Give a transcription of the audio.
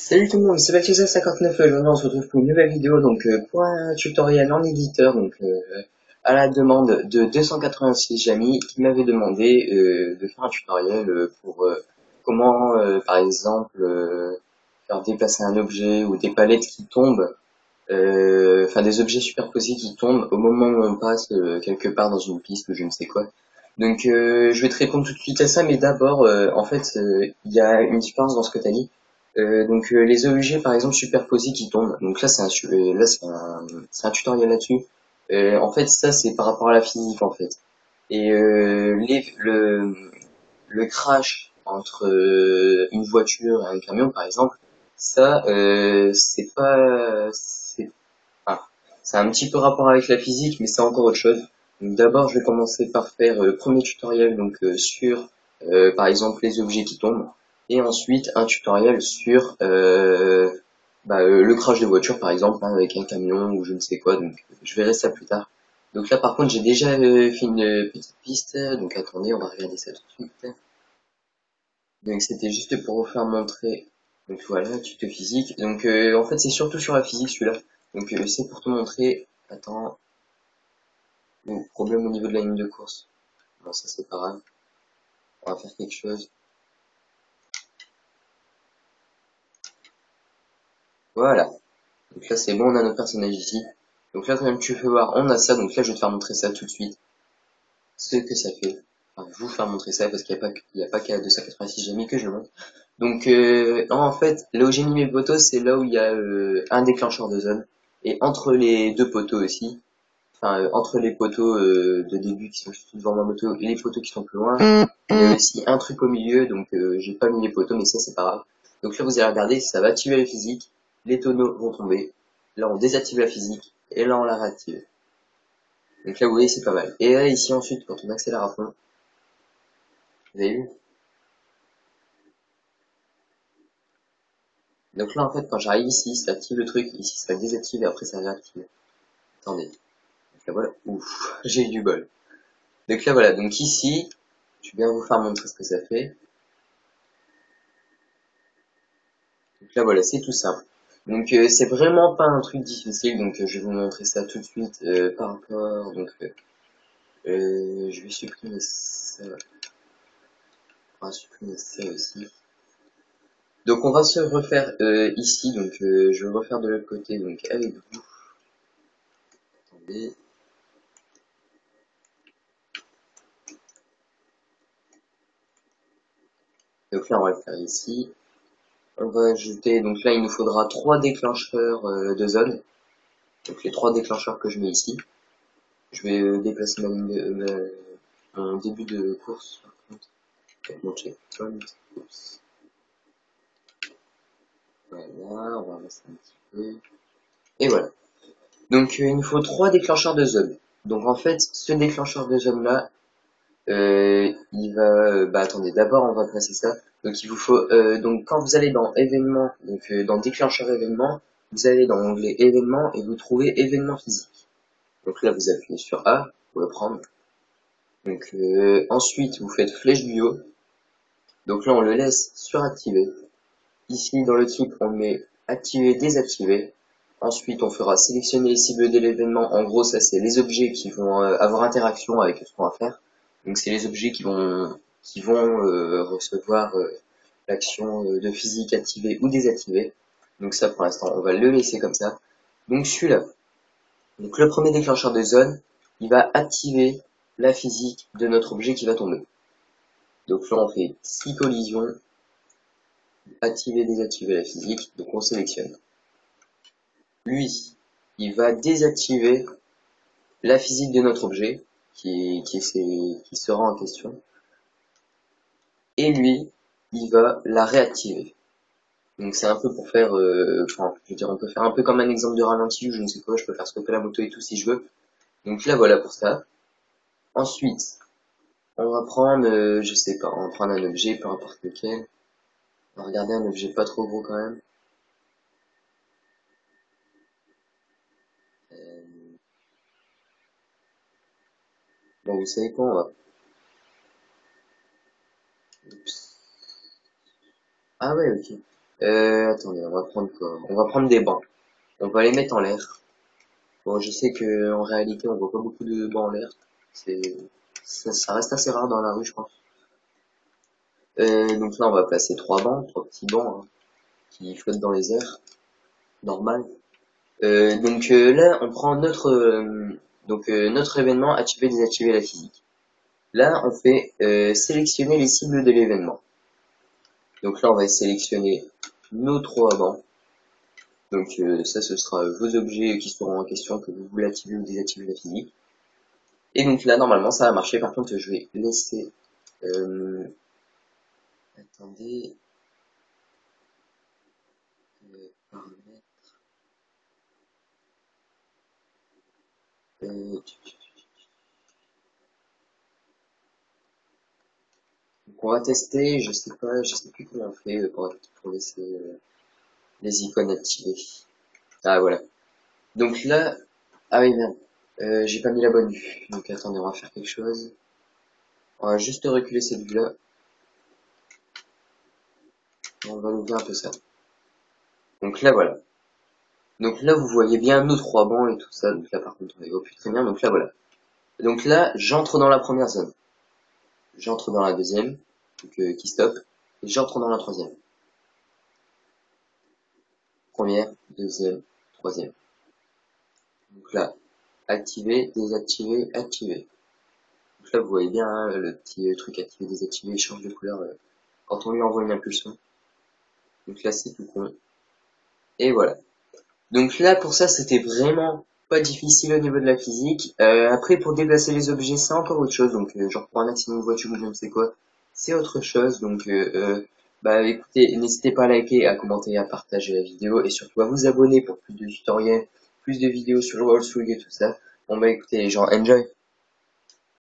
Salut tout le monde, c'est Balthazar59, aujourd'hui on se retrouve pour une nouvelle vidéo, pour un tutoriel en éditeur, à la demande de 286 Jamy qui m'avait demandé de faire un tutoriel pour comment par exemple faire déplacer un objet ou des palettes qui tombent, enfin des objets superposés qui tombent au moment où on passe quelque part dans une piste ou je ne sais quoi. Je vais te répondre tout de suite à ça, mais d'abord, il y a une différence dans ce que tu as dit. Les objets, par exemple, superposés qui tombent. Donc là, c'est un tutoriel là-dessus. En fait, ça, c'est par rapport à la physique, en fait. Et le crash entre une voiture et un camion, par exemple, ça, c'est pas, c'est, enfin, c'est un petit peu rapport avec la physique, mais c'est encore autre chose. Donc d'abord, je vais commencer par faire le premier tutoriel sur, par exemple, les objets qui tombent, et ensuite un tutoriel sur le crash de voiture, par exemple, hein, avec un camion ou je ne sais quoi. Donc je verrai ça plus tard. Donc là, par contre, j'ai déjà fait une petite piste. Donc attendez, on va regarder ça tout de suite. Donc c'était juste pour vous faire montrer. Donc voilà, tuto physique. En fait, c'est surtout sur la physique celui-là. C'est pour te montrer. Attends, problème au niveau de la ligne de course. Bon, ça c'est pas grave. On va faire quelque chose. Voilà. Donc là c'est bon, on a notre personnage ici. Donc là comme tu peux voir, on a ça. Donc là je vais te faire montrer ça tout de suite. Ce que ça fait. Enfin, je vais vous faire montrer ça parce qu'il y a pas qu'à 286 j'ai mis que je le montre. Non, en fait, là où j'ai mis mes poteaux, c'est là où il y a un déclencheur de zone. Et entre les deux poteaux aussi, entre les poteaux de début qui sont juste devant ma moto et les poteaux qui sont plus loin, il y a aussi un truc au milieu, j'ai pas mis les poteaux, mais ça c'est pas grave. Donc là vous allez regarder, ça va activer la physique, les tonneaux vont tomber, là on désactive la physique, et là on la réactive. Donc là vous voyez c'est pas mal. Et là ici ensuite, quand on accélère à fond, vous avez vu? Donc là en fait quand j'arrive ici, ça active le truc, ici ça désactive et après ça réactive. Attendez, donc là voilà, ouf, j'ai eu du bol. Donc là voilà, donc ici, je vais bien vous faire montrer ce que ça fait. Donc là voilà, c'est tout simple. C'est vraiment pas un truc difficile, je vais vous montrer ça tout de suite par rapport. Je vais supprimer ça. On va supprimer ça aussi. Donc on va se refaire ici, je vais refaire de l'autre côté, donc avec vous. Attendez. Donc là on va le faire ici. On va ajouter, donc là il nous faudra 3 déclencheurs de zone. Donc les 3 déclencheurs que je mets ici. Je vais déplacer mon début de course par contre. Avec mon checkpoint. Oups. Voilà, on va avancer un petit peu. Et voilà. Il nous faut 3 déclencheurs de zone. Donc en fait, ce déclencheur de zone là, il va. Attendez, d'abord on va placer ça. Donc il vous faut. Donc quand vous allez dans événements, dans déclencheur événement, vous allez dans l'onglet événements et vous trouvez événement physique. Donc là vous appuyez sur A pour le prendre. Ensuite vous faites flèche du haut. Donc là on le laisse suractiver. Ici dans le type on met activer, désactiver. Ensuite on fera sélectionner les cibles de l'événement. En gros ça c'est les objets qui vont avoir interaction avec ce qu'on va faire. Donc c'est les objets qui vont recevoir l'action de physique activée ou désactivée. Donc ça pour l'instant on va le laisser comme ça. Donc celui-là. Donc le premier déclencheur de zone, il va activer la physique de notre objet qui va tomber. Donc là on fait 6 collisions, activer, désactiver la physique, donc on sélectionne. Lui, il va désactiver la physique de notre objet qui sera en question. Et lui, il va la réactiver. Donc c'est un peu pour faire, je veux dire, on peut faire un peu comme un exemple de ralenti ou je ne sais quoi, je peux faire stopper la moto et tout si je veux. Donc là voilà pour ça. Ensuite, on va prendre, je sais pas, on va prendre un objet, peu importe lequel. On va regarder un objet pas trop gros quand même. Bon, vous savez quoi, on va... Oups. Ah ouais, ok. Attendez, on va prendre quoi? On va prendre des bancs. On va les mettre en l'air. Bon, je sais que en réalité, on voit pas beaucoup de bancs en l'air. C'est, ça reste assez rare dans la rue, je pense. Donc là, on va placer trois bancs, trois petits bancs hein, qui flottent dans les airs, normal. Là, on prend notre événement activer, désactiver la physique. Là, on fait sélectionner les cibles de l'événement. Donc là, on va sélectionner nos trois bancs. Donc ça, ce sera vos objets qui seront en question que vous voulez activer ou désactiver la physique. Et donc là, normalement, ça va marcher. Par contre, je vais laisser... attendez... paramètres... donc on va tester, je sais plus comment on fait pour laisser les icônes activées. Ah voilà. Donc là, ah oui merde, j'ai pas mis la bonne vue. Donc attendez, on va faire quelque chose. On va juste reculer cette vue-là. On va ouvrir un peu ça. Donc là voilà. Donc là vous voyez bien nos trois bancs et tout ça. Donc là par contre on les voit plus très bien. Donc là voilà. Donc là j'entre dans la première zone. J'entre dans la deuxième, donc qui stop. Et j'entre dans la troisième. Première, deuxième, troisième. Donc là, activer, désactiver, activer. Donc là vous voyez bien hein, le petit truc activer, désactiver, il change de couleur quand on lui envoie une impulsion. Donc là c'est tout con. Et voilà. Donc là pour ça c'était vraiment pas difficile au niveau de la physique. Après pour déplacer les objets c'est encore autre chose. Donc genre pour un accident de voiture ou je ne sais quoi, c'est autre chose. Donc bah écoutez, n'hésitez pas à liker, à commenter, à partager la vidéo et surtout à vous abonner pour plus de tutoriels, plus de vidéos sur le World Swing et tout ça. Bon bah écoutez les gens, enjoy!